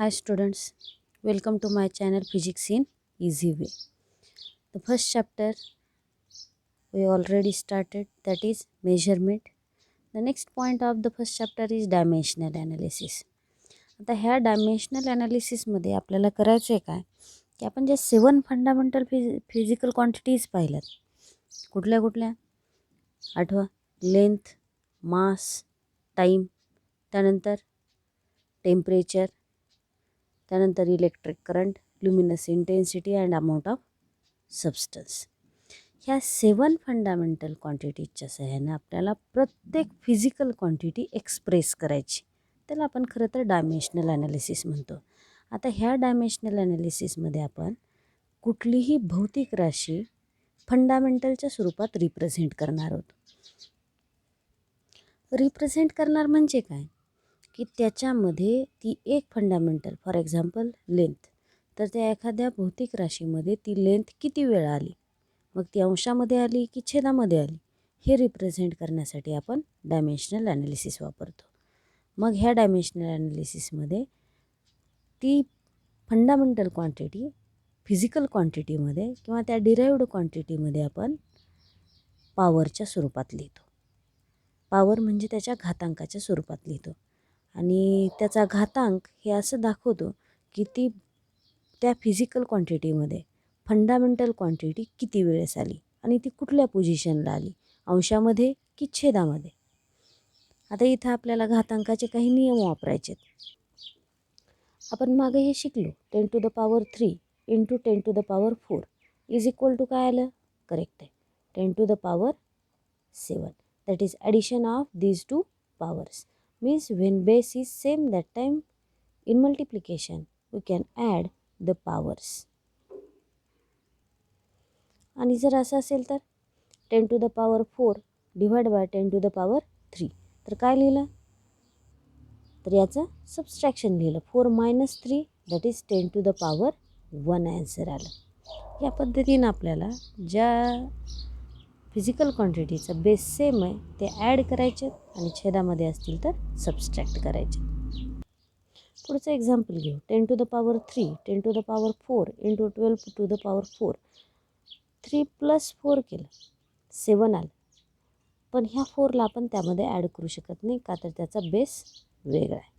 Hi students, welcome to my channel Physics in Easy Way. The first chapter we already started, that is measurement. The next point of the first chapter is dimensional analysis. आता ह्या dimensional ॲनालिसिसमध्ये आपल्याला करायचं आहे काय की आपण ज्या 7 fundamental physical quantities पाहिल्यात कुठल्या कुठल्या आठवा लेंथ मास टाईम त्यानंतर टेम्परेचर त्यानंतर electric current luminous intensity and amount of substance ह्या 7 फंडामेंटल क्वांटिटीजच्या सहाय्याने आपल्याला प्रत्येक फिजिकल क्वांटिटी एक्सप्रेस करायची त्याला आपण खरं तर डायमेन्शनल ॲनालिसिस म्हणतो. आता ह्या डायमेन्शनल ॲनालिसिसमध्ये आपण कुठलीही भौतिक राशी फंडामेंटलच्या स्वरूपात रिप्रेझेंट करणार आहोत. रिप्रेझेंट करणार म्हणजे काय की त्याच्यामध्ये ती एक फंडामेंटल फॉर एक्झाम्पल लेंथ, तर त्या एखाद्या भौतिक राशीमध्ये ती लेंथ किती वेळा आली, मग ती अंशामध्ये आली की छेदामध्ये आली, हे रिप्रेझेंट करण्यासाठी आपण डायमेन्शनल ॲनालिसिस वापरतो. मग ह्या डायमेन्शनल ॲनालिसिसमध्ये ती फंडामेंटल क्वांटिटी फिजिकल क्वांटिटीमध्ये किंवा त्या डिराइव्ड क्वांटिटीमध्ये आपण पॉवरच्या स्वरूपात लिहितो. पॉवर म्हणजे त्याच्या घातांकाच्या स्वरूपात लिहितो आणि त्याचा घातांक हे असं दाखवतो की ती त्या फिजिकल क्वांटिटीमध्ये फंडामेंटल क्वांटिटी किती वेळेस आली आणि ती कुठल्या पोझिशनला आली, अंशामध्ये की छेदामध्ये. आता इथं आपल्याला घातांकाचे काही नियम वापरायचे आहेत. आपण मागे हे शिकलो 10 to the power 3 into 10 to the power 4 is equal to काय आलं, करेक्ट आहे 10 to the power 7. That is addition of these two powers. Means when base is same, that time in multiplication we can add the powers. आणि जर असं असेल तर 10 to the power 4 divide by 10 to the power 3 तर काय लिहिलं, तर याचं सबस्ट्रॅक्शन लिहिलं 4 minus 3 that is 10 to the power 1 answer आलं. या पद्धतीनं आपल्याला ज्या फिजिकल क्वांटिटीचा बेस सेम आहे ते ॲड करायचे आणि छेदामध्ये असतील तर सबस्ट्रॅक्ट करायचे. पुढचं एक्झाम्पल घेऊ 10 to the power 3 10 to the power 4 into 12 to the power 4 3 + 4 केलं 7 आलं, पण ह्या 4ला आपण त्यामध्ये ॲड करू शकत नाही का तर त्याचा बेस वेगळा आहे.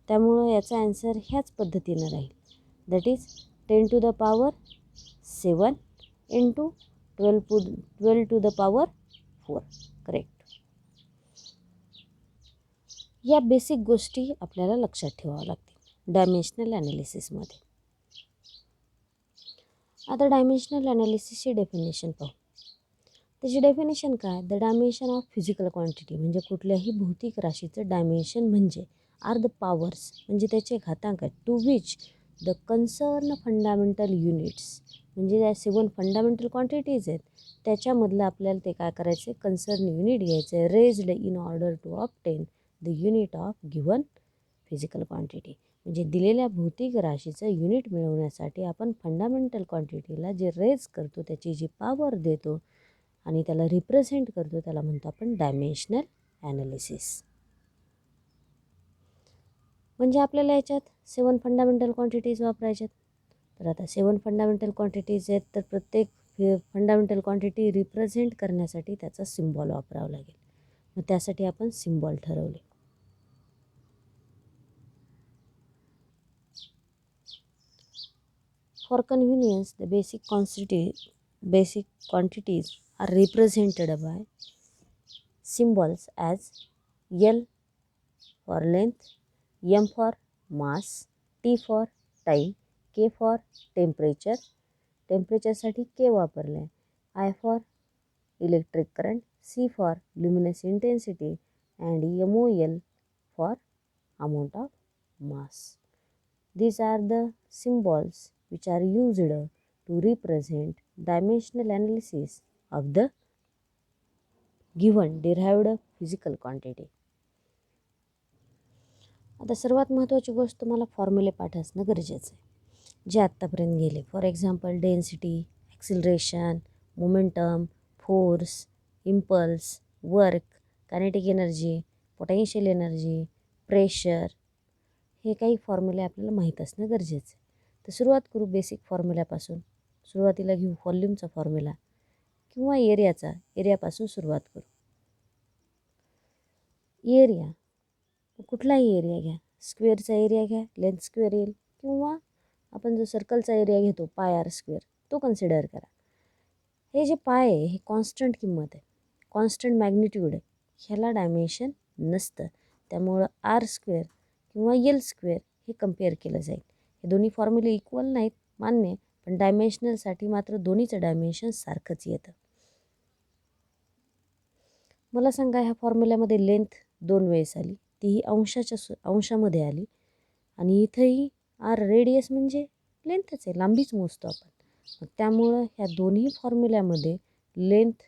त्यामुळं याचा ॲन्सर ह्याच पद्धतीनं राहील, that is 10 to the power 7 into 12 to the power 4. Correct. या बेसिक गोष्टी आपल्याला लक्षात ठेवाव्या लागतील डायमेन्शनल ॲनालिसिसमध्ये. आता डायमेन्शनल ॲनालिसिसची डेफिनेशन पाहू. त्याची डेफिनेशन काय, the dimension of physical quantity म्हणजे कुठल्याही भौतिक राशीचं डायमेन्शन म्हणजे आर द पॉवर्स म्हणजे त्याचे घातांक आहेत to which the concern fundamental units म्हणजे ज्या 7 फंडामेंटल क्वांटिटीज आहेत त्याच्यामधलं आपल्याला ते काय करायचं आहे, कन्सर्न युनिट घ्यायचं आहे raised in order to obtain the unit of given physical quantity. म्हणजे दिलेल्या भौतिक राशीचं युनिट मिळवण्यासाठी आपण फंडामेंटल क्वांटिटीला जे रेज करतो त्याची जी पॉवर देतो आणि त्याला रिप्रेझेंट करतो त्याला म्हणतो आपण डायमेन्शनल ॲनालिसिस. म्हणजे आपल्याला याच्यात 7 फंडामेंटल क्वांटिटीज वापरायच्यात. तर आता 7 फंडामेंटल क्वांटिटीज आहेत तर प्रत्येक फंडामेंटल क्वांटिटी रिप्रेझेंट करण्यासाठी त्याचा सिम्बॉल वापरावा लागेल. मग त्यासाठी आपण सिम्बॉल ठरवले. For convenience the basic quantities are represented by symbols as L for length, M for mass, T for time, K for temperature. टेम्परेचरसाठी K वापरले आहे, I for electric current, C for luminous intensity and MOL for amount of mass. These are the symbols which are used to represent dimensional analysis of the given derived physical quantity. आता सर्वात महत्त्वाची गोष्ट तुम्हाला फॉर्म्युले पाठ असणं गरजेचं आहे जे आत्तापर्यंत गेले. For example density, acceleration, momentum, force, impulse, work, kinetic energy, potential energy, pressure, हे काही फॉर्म्युले आपल्याला माहीत असणं गरजेचं आहे. तर सुरुवात करू बेसिक फॉर्म्युल्यापासून. सुरुवातीला घेऊ व्हॉल्यूमचा फॉर्म्युला किंवा एरियापासून सुरुवात करू. एरिया, कुठलाही एरिया घ्या, स्क्वेअरचा एरिया घ्या, लेंथ स्क्वेअर येईल, किंवा आपण जो सर्कलचा एरिया घेतो पाय आर स्क्वेअर तो कन्सिडर करा. हे जे पाय आहे हे कॉन्स्टंट किंमत आहे, कॉन्स्टंट मॅग्निट्यूड आहे, ह्याला डायमेन्शन नसतं. त्यामुळं आर स्क्वेअर किंवा एल स्क्वेअर हे कम्पेअर केलं जाईल. हे दोन्ही फॉर्म्युले इक्वल नाहीत मान्य, पण डायमेन्शनलसाठी मात्र दोन्हीचं डायमेन्शन सारखंच येतं. मला सांगा ह्या फॉर्म्युल्यामध्ये लेंथ 2 वेळेस आली, तीही अंशामध्ये आली, आणि इथंही आर रेडियस म्हणजे लेंथच आहे, लांबीच मोजतो आपण. मग त्यामुळं ह्या दोन्ही फॉर्म्युल्यामध्ये लेंथ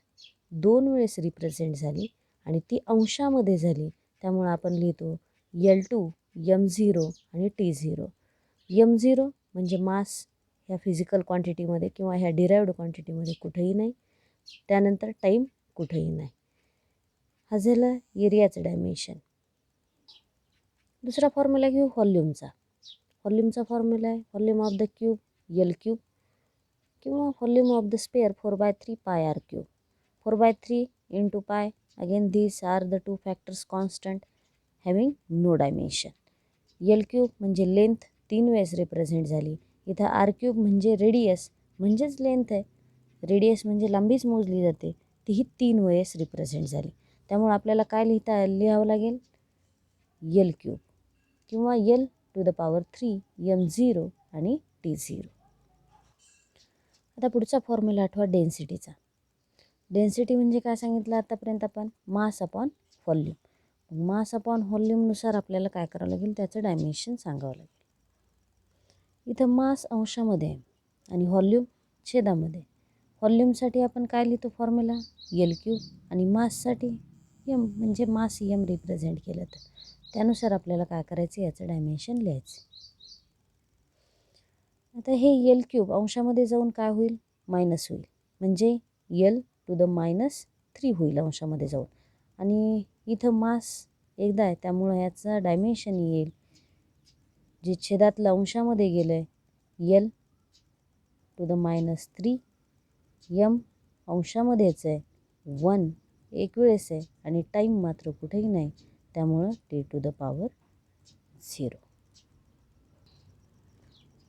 2 वेळेस रिप्रेझेंट झाली आणि ती अंशामध्ये झाली. त्यामुळं आपण लिहितो L2 m0 आणि T0. m0 म्हणजे मास ह्या फिजिकल क्वांटिटीमध्ये किंवा ह्या डिराइव्ड क्वांटिटीमध्ये कुठेही नाही, त्यानंतर टाईम कुठेही नाही. हा झाला एरियाचं डायमेन्शन. दुसरा फॉर्म्युला घेऊ व्हॉल्यूमचा. व्हॉल्यूमचा फॉर्म्युला आहे volume of the cube L³ किंवा volume of the sphere 4/3 pi r cube. 4/3 into pi, again these are the two factors constant having no dimension. L³ म्हणजे लेंथ 3 वेळेस रिप्रेझेंट झाली. इथं R³ म्हणजे रेडियस म्हणजेच लेंथ आहे, radius म्हणजे लांबीच मोजली जाते, तीही 3 वेळेस रिप्रेझेंट झाली. त्यामुळे आपल्याला काय लिहावं लागेल L³ किंवा L⁻³ m0 आणि T0. आता पुढचा फॉर्म्युला आठवा डेन्सिटीचा. डेन्सिटी म्हणजे काय सांगितलं आतापर्यंत आपण, mass upon volume. Mass upon व्हॉल्यूमनुसार आपल्याला काय करावं लागेल, त्याचं डायमेन्शन सांगावं लागेल. इथं मास अंशामध्ये आहे आणि व्हॉल्यूम छेदामध्ये. व्हॉल्यूमसाठी आपण काय लिहितो फॉर्म्युला L³ आणि माससाठी m म्हणजे मास m रिप्रेझेंट केलं, तर त्यानुसार आपल्याला काय करायचं, याचं डायमेन्शन लिहायचं. आता हे L³ अंशामध्ये जाऊन काय होईल, मायनस होईल, म्हणजे L⁻³ होईल अंशामध्ये जाऊन. आणि इथं मास एकदा आहे त्यामुळं याचा डायमेन्शन येईल, जे छेदातलं अंशामध्ये गेलं आहे L⁻³ m अंशामध्येच आहे, 1 एक वेळेस आहे आणि टाईम मात्र कुठेही नाही, त्यामुळं T⁻0.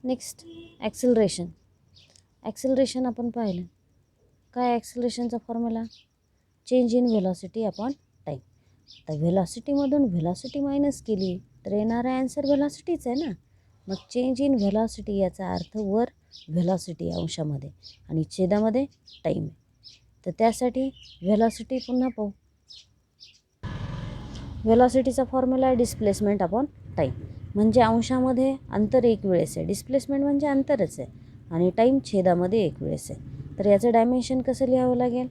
Next acceleration. ॲक्सिलरेशन आपण पाहिलं काय, ॲक्सिलरेशनचा formula change in velocity upon time. आता व्हेलॉसिटीमधून व्हेलॉसिटी मायनस केली तर येणारा ॲन्सर व्हेलॉसिटीच आहे ना. मग चेंज इन व्हेलॉसिटी याचा अर्थ वर व्हेलॉसिटी अंशामध्ये आणि छेदामध्ये टाईम आहे. तर त्यासाठी व्हेलॉसिटी पुन्हा पाहू. व्हेलॉसिटीचा फॉर्म्युला आहे डिस्प्लेसमेंट अपॉन टाईम. म्हणजे अंशामध्ये अंतर एक वेळेस आहे, डिस्प्लेसमेंट म्हणजे अंतरच आहे, आणि टाईम छेदामध्ये एक वेळेस आहे. तर याचं डायमेन्शन कसं लिहावं लागेल,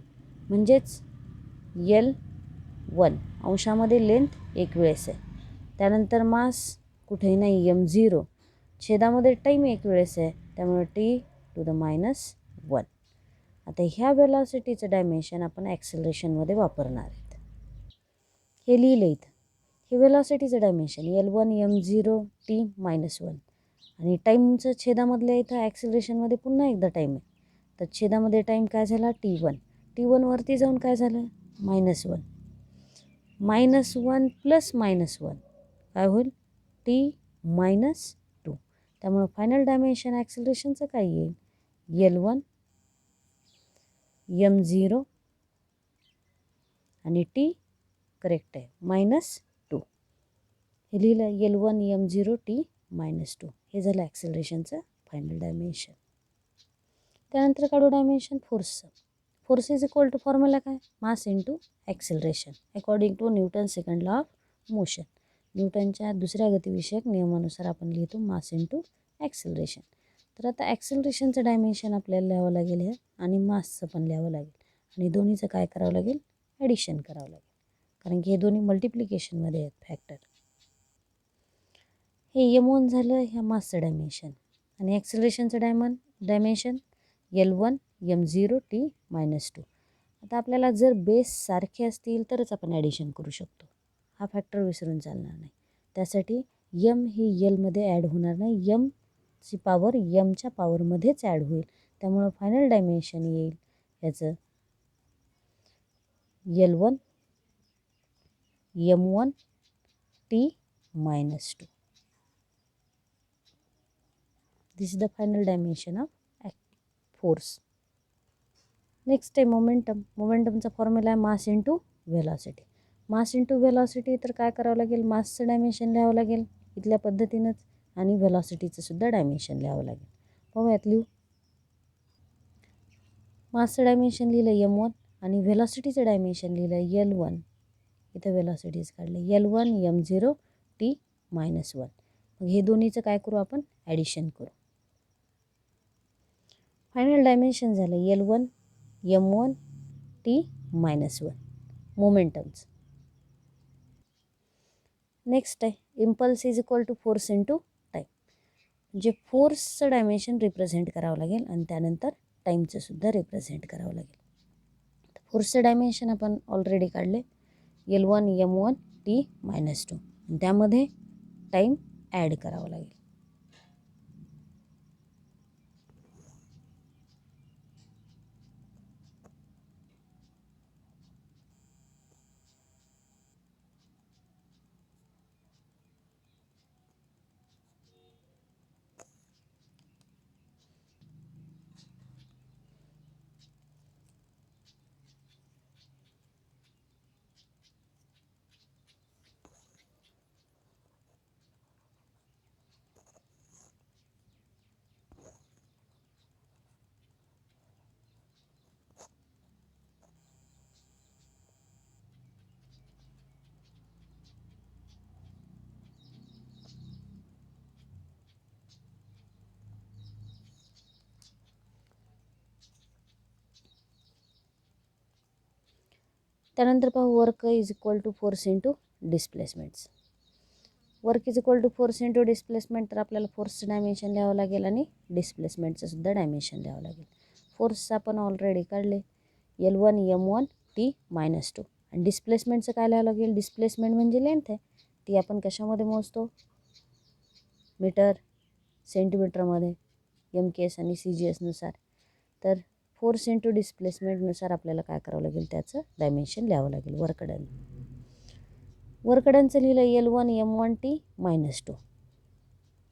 म्हणजेच L1 अंशामध्ये लेंथ एक वेळेस आहे, त्यानंतर मास कुठेही नाही m0, छेदामध्ये टाईम एक वेळेस आहे, त्यामुळे T⁻1. आता ह्या व्हेलॉसिटीचं डायमेन्शन आपण ॲक्सेलरेशनमध्ये वापरणार आहेत. हे लिहिलं इथं. हे व्हेलॉसिटीचं डायमेन्शन L1 m0 T-1 आणि टाईमचं छेदामधल्या इथं ॲक्सिलरेशनमध्ये पुन्हा एकदा टाईम आहे, तर छेदामध्ये टाईम काय झाला T1. T1 वरती जाऊन काय झालं -1. -1 प्लस -1 काय होईल T-2. त्यामुळं फायनल डायमेन्शन ॲक्सिलरेशनचं काय येईल L1 m0 आणि T करेक्ट आहे -2. हे लिहिलं L1 m0 T-2. हे झालं ॲक्सिलरेशनचं फायनल डायमेन्शन. त्यानंतर काढू डायमेन्शन फोर्सचं. Force is equal to formula काय, mass into acceleration according to Newton second law of motion. न्यूटनच्या दुसऱ्या गतिविषयक नियमानुसार आपण लिहितो मास इंटू ॲक्सिलरेशन. तर आता ॲक्सिलरेशनचं डायमेन्शन आपल्याला लिहावं लागेल हे, आणि मासचं पण लिहावं लागेल, आणि दोन्हीचं काय करावं लागेल, ॲडिशन करावं लागेल, कारण की हे दोन्ही मल्टिप्लिकेशनमध्ये आहेत फॅक्टर. हे m1 झालं ह्या मासचं डायमेन्शन, आणि ॲक्सिलरेशनचं डायमेन्शन L1 m0 T-2. आता आपल्याला जर बेस सारखे असतील तरच आपण ॲडिशन करू शकतो, हा फॅक्टर विसरून चालणार नाही. त्यासाठी यम ही यलमध्ये ॲड होणार नाही, यमची पॉवर यमच्या पॉवरमध्येच ॲड होईल. त्यामुळं फायनल डायमेन्शन येईल याचं L1 M1 T-2. This is the final dimension of force. Next आहे मोमेंटम. मोमेंटमचा फॉर्म्युला आहे mass into velocity. Mass into velocity तर काय करावं लागेल, मासचं डायमेन्शन लिहावं लागेल इथल्या पद्धतीनंच आणि व्हेलॉसिटीचं सुद्धा डायमेन्शन लिहावं लागेल. पाहूयात लिहू. मासचं डायमेन्शन लिहिलं M1 आणि व्हेलॉसिटीचं डायमेन्शन लिहिलं L1. इथं व्हेलॉसिटीज काढले L1 M0 T-1. मग हे दोन्हीचं काय करू आपण, ॲडिशन करू. फायनल डायमेन्शन झालं L1 M1 T-1 momentums. Next आहे impulse is equal to force into time. म्हणजे फोर्सचं डायमेन्शन रिप्रेझेंट करावं लागेल आणि त्यानंतर टाईमचं सुद्धा रिप्रेझेंट करावं लागेल. फोर्सचं डायमेन्शन आपण ऑलरेडी काढले L1 M1 T-2 आणि त्यामध्ये टाईम ॲड करावं लागेल. त्यानंतर पाहू work is equal to force into displacements. Work is equal to force into displacement तर आपल्याला फोर्सचं डायमेन्शन लिहावं लागेल आणि डिस्प्लेसमेंटचं सुद्धा डायमेन्शन लिहावं लागेल. फोर्सचं आपण ऑलरेडी काढले L1 M1 T-2 आणि डिस्प्लेसमेंटचं काय लिहावं लागेल, डिस्प्लेसमेंट म्हणजे लेंथ आहे, ती आपण कशामध्ये मोजतो, मीटर सेंटीमीटरमध्ये MKS आणि CGS नुसार. तर फोर्स इंटू डिस्प्लेसमेंटनुसार आपल्याला काय करावं लागेल, त्याचं डायमेन्शन लिहावं लागेल. वर्कडन वर्कडनचं लिहिलं L1 M1 T-2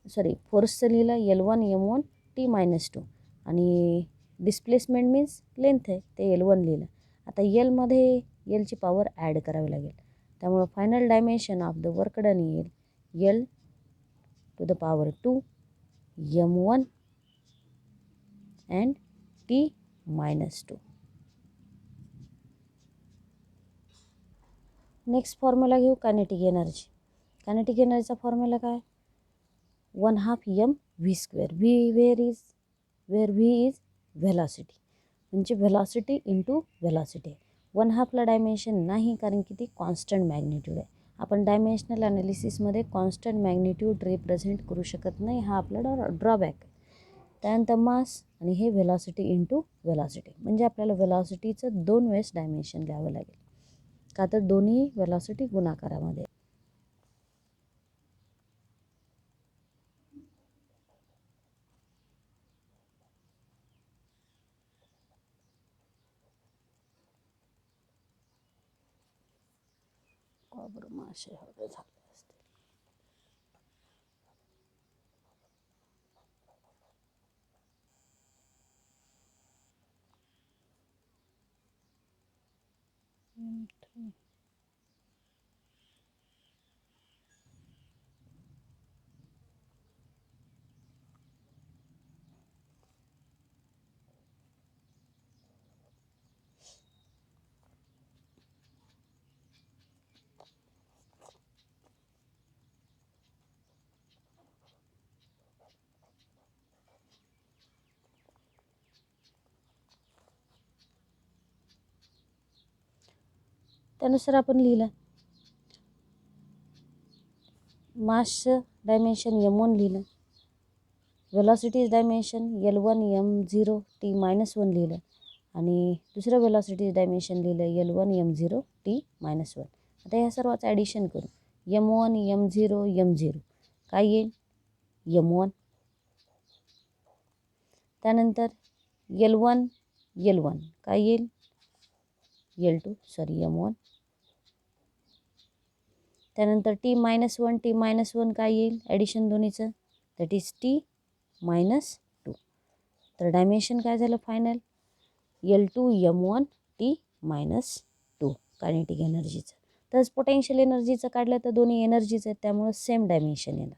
सॉरी फोर्सचं लिहिलं L1 M1 T-2 आणि डिस्प्लेसमेंट मीन्स लेंथ आहे ते L1 लिहिलं. आता Lमध्ये Lची पॉवर ॲड करावी लागेल. त्यामुळं final dimension of the work done येईल L2 M1 and T-2. Next formula घेऊ कायनेटिक एनर्जी. कायनेटिक एनर्जीचा फॉर्म्युला काय, 1/2 mv². Where v is velocity, म्हणजे व्हेलॉसिटी इंटू व्हेलॉसिटी. 1/2ला डायमेन्शन नाही कारण की ती कॉन्स्टंट मॅग्निट्यूड आहे. आपण डायमेन्शनल ॲनालिसिसमध्ये कॉन्स्टंट मॅग्निट्यूड रिप्रेझेंट करू शकत नाही, हा आपला ड्रॉबॅक आहे. त्यानंतर मास आणि हे व्हेलॉसिटी इंटू व्हेलॉसिटी, म्हणजे आपल्याला व्हेलॉसिटीचं 2 वेळेस डायमेन्शन लिहावं लागेल, का तर दोन्ही व्हेलॉसिटी गुणाकारामध्ये. मासे हवे झाले असते. त्यानुसार आपण लिहिलं मासचं डायमेन्शन M1 लिहिलं, velocities dimension L1 M0 T-1 लिहिलं आणि दुसरं व्हेलॉसिटीज डायमेन्शन लिहिलं L1 M0 T-1. आता ह्या सर्वाचं ॲडिशन करू M1 M0 M0 काय येईल M1. त्यानंतर L1 काय येईल L2 M1. त्यानंतर T-1 काय येईल ॲडिशन दोन्हीचं दॅट इज T-2. तर डायमेन्शन काय झालं final L2 M1 T-2 kinetic एनर्जीचं. तसंच पोटेन्शियल एनर्जीचं काढलं तर दोन्ही एनर्जीज आहेत त्यामुळे सेम डायमेन्शन येणार.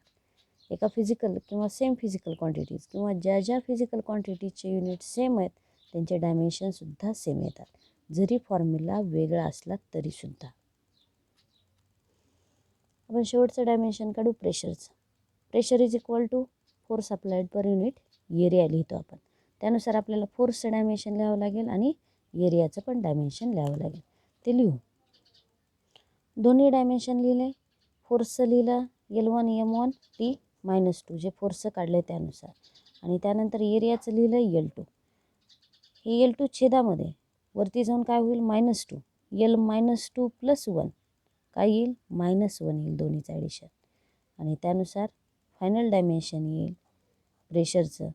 एका फिजिकल किंवा सेम फिजिकल क्वांटिटीज किंवा ज्या ज्या फिजिकल क्वांटिटीजचे युनिट सेम आहेत त्यांचे डायमेन्शनसुद्धा सेम येतात जरी फॉर्म्युला वेगळा असला तरीसुद्धा. आपण शेवटचं डायमेन्शन काढू प्रेशरचं. Pressure is equal to force applied per unit area लिहितो आपण. त्यानुसार आपल्याला फोर्सचं डायमेन्शन लिहावं लागेल आणि एरियाचं पण डायमेन्शन लिहावं लागेल. ते लिहू. दोन्ही डायमेन्शन लिहिले. फोर्सचं लिहिलं L1 M1 T-2 जे फोर्सचं काढलं त्यानुसार आणि त्यानंतर एरियाचं लिहिलं L2. हे L2 छेदामध्ये वरती जाऊन काय होईल -2 L-2 + 1 काय येईल -1 येईल दोन्हीचं ॲडिशन आणि त्यानुसार फायनल डायमेन्शन येईल प्रेशरचं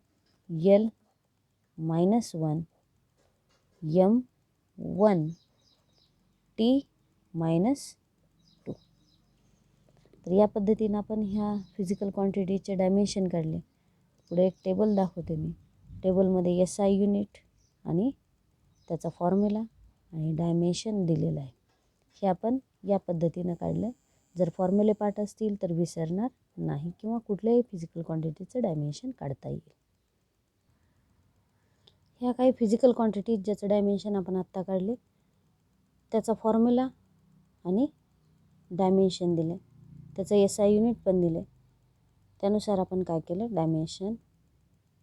L-1 M1 T-2. तर या पद्धतीनं आपण ह्या फिजिकल क्वांटिटीचे डायमेन्शन काढले. पुढे एक टेबल दाखवते मी. टेबलमध्ये SI युनिट आणि त्याचा फॉर्म्युला आणि डायमेन्शन दिलेलं आहे. हे आपण या पद्धतीनं काढलं. जर फॉर्म्युले पाठ असतील तर विसरणार नाही किंवा कुठल्याही फिजिकल क्वांटिटीचं डायमेन्शन काढता येईल. ह्या काही फिजिकल क्वांटिटीज ज्याचं डायमेन्शन आपण आत्ता काढले त्याचा फॉर्म्युला आणि डायमेन्शन दिले. त्याचं SI युनिट पण दिले. त्यानुसार आपण काय केलं डायमेन्शन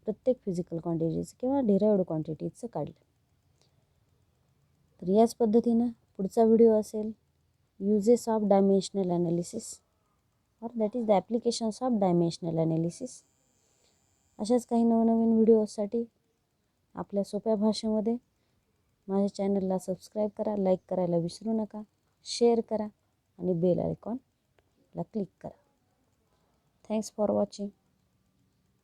प्रत्येक फिजिकल क्वांटिटीचं किंवा डिराइव्ड क्वांटिटीचं काढलं. तर याच पद्धतीनं पुढचा व्हिडिओ असेल uses of dimensional analysis or that is the applications of dimensional analysis. अशाच काही नवनवीन व्हिडिओसाठी आपल्या सोप्या भाषेमध्ये माझ्या चॅनलला सबस्क्राईब करा, लाईक करायला विसरू नका, शेअर करा आणि बेल आयकॉनला क्लिक करा. Thanks for watching.